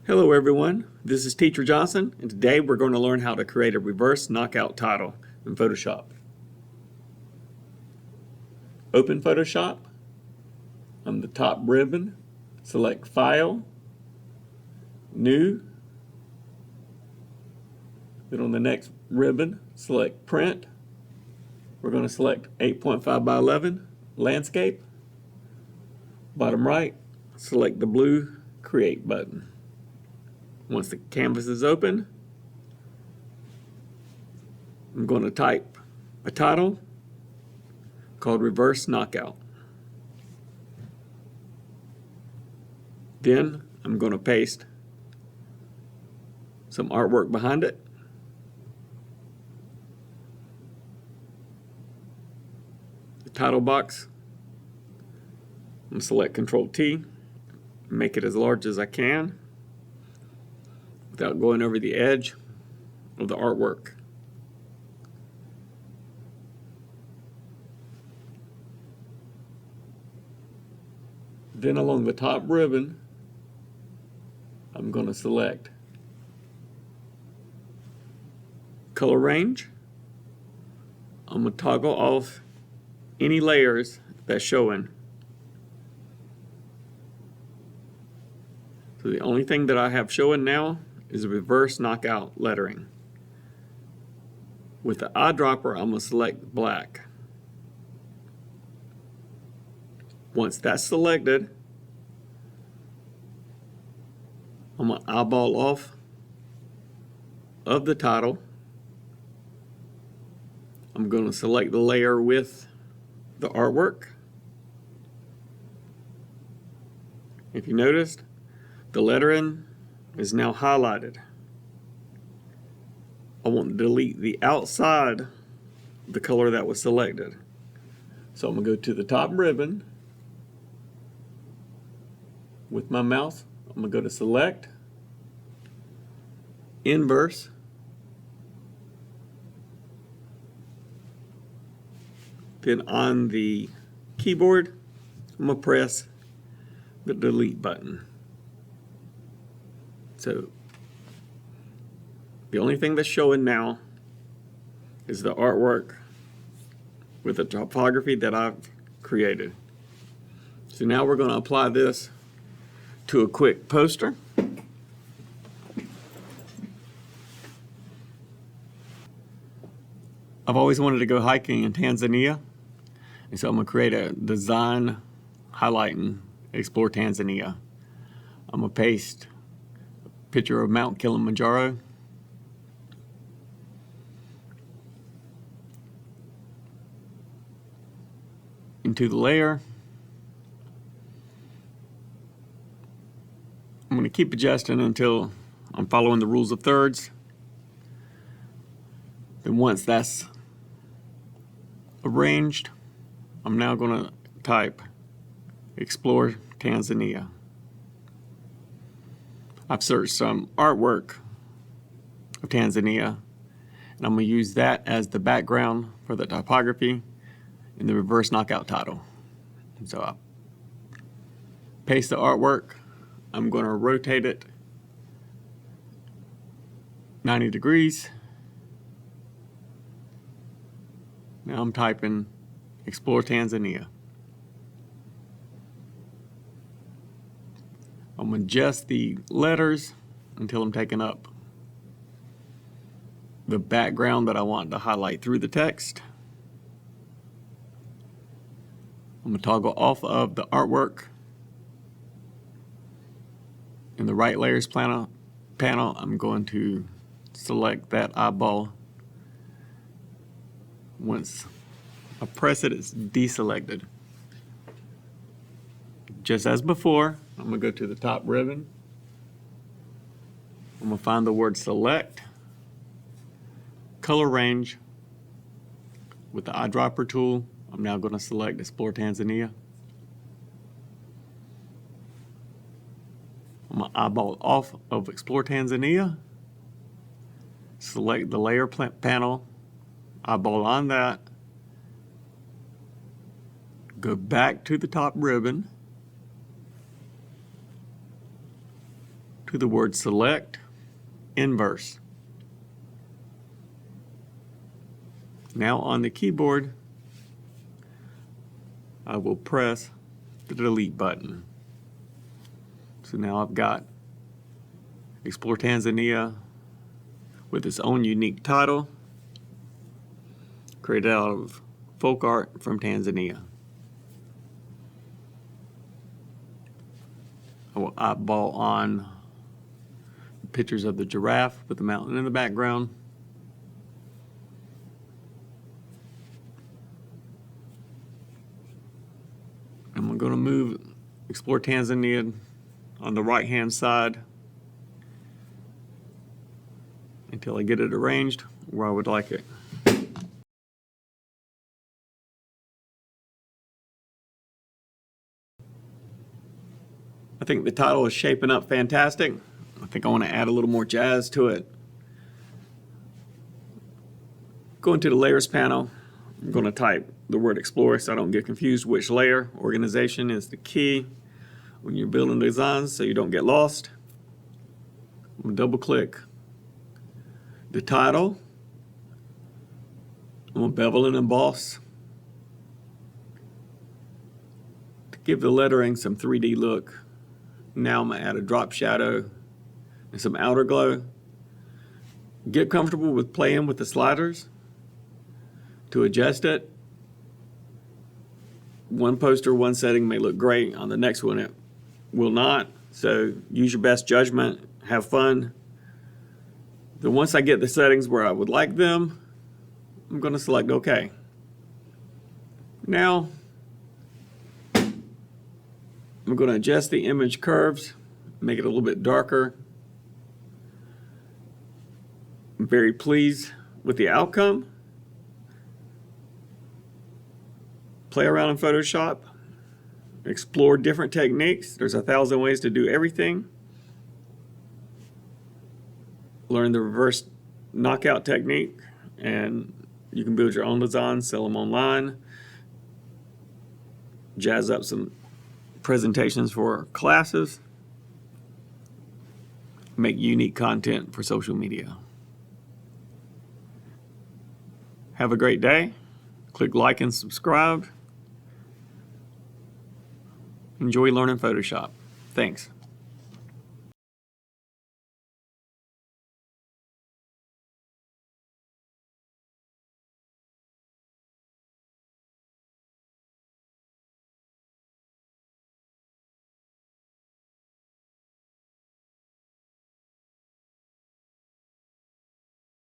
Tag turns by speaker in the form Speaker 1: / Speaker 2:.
Speaker 1: Hello everyone, this is Teacher Johnson, and today we're going to learn how to create a reverse knockout title in Photoshop. Open Photoshop. On the top ribbon, select File, New. Then on the next ribbon, select Print. We're going to select 8.5 by 11, Landscape. Bottom right, select the blue Create button. Once the canvas is open, I'm going to type a title called Reverse Knockout. Then I'm going to paste some artwork behind it. The title box, I'm going to select Control T, make it as large as I can without going over the edge of the artwork. Then along the top ribbon, I'm going to select Color Range. I'm going to toggle off any layers that's showing. So the only thing that I have showing now is Reverse Knockout lettering. With the eyedropper, I'm going to select black. Once that's selected, I'm going to eyeball off of the title. I'm going to select the layer with the artwork. If you noticed, the lettering is now highlighted. I want to delete the outside of the color that was selected. So I'm going to go to the top ribbon. With my mouse, I'm going to go to Select, Inverse, then on the keyboard, I'm going to press the Delete button. So the only thing that's showing now is the artwork with the topography that I've created. So now we're going to apply this to a quick poster. I've always wanted to go hiking in Tanzania, and so I'm going to create a design highlighting Explore Tanzania. I'm going to paste a picture of Mount Kilimanjaro. Into the layer. I'm going to keep adjusting until I'm following the rules of thirds. Then once that's arranged, I'm now going to type Explore Tanzania. I've searched some artwork of Tanzania, and I'm going to use that as the background for the typography in the Reverse Knockout title. So I paste the artwork. I'm going to rotate it 90 degrees. Now I'm typing Explore Tanzania. I'm going to adjust the letters until I'm taking up the background that I want to highlight through the text. I'm going to toggle off of the artwork. In the right layers panel, I'm going to select that eyeball. Once I press it, it's deselected. Just as before, I'm going to go to the top ribbon. I'm going to find the word Select, Color Range. With the eyedropper tool, I'm now going to select Explore Tanzania. I'm going to eyeball off of Explore Tanzania. Select the layer panel, eyeball on that. Go back to the top ribbon, to to the word select, inverse. Now on the keyboard, I will press the delete button. So now I've got Explore Tanzania with its own unique title, created out of folk art from Tanzania. I will eyeball on pictures of the giraffe with the mountain in the background. I'm going to move Explore Tanzania on the right hand side until I get it arranged where I would like it. I think the title is shaping up fantastic. I think I want to add a little more jazz to it. Go into the layers panel. I'm going to type the word explore so I don't get confused which layer. Organization is the key when you're building designs so you don't get lost. I'm going to double click the title. I'm going to bevel and emboss to give the lettering some 3D look. Now I'm going to add a drop shadow and some outer glow. Get comfortable with playing with the sliders to adjust it. One poster, one setting may look great. On the next one, it will not. So use your best judgment. Have fun. Then once I get the settings where I would like them, I'm going to select OK. Now, I'm going to adjust the image curves, make it a little bit darker. I'm very pleased with the outcome. Play around in Photoshop, explore different techniques. There's 1,000 ways to do everything. Learn the reverse knockout technique, and you can build your own designs, sell them online, jazz up some presentations for classes, make unique content for social media. Have a great day. Click like and subscribe. Enjoy learning Photoshop. Thanks.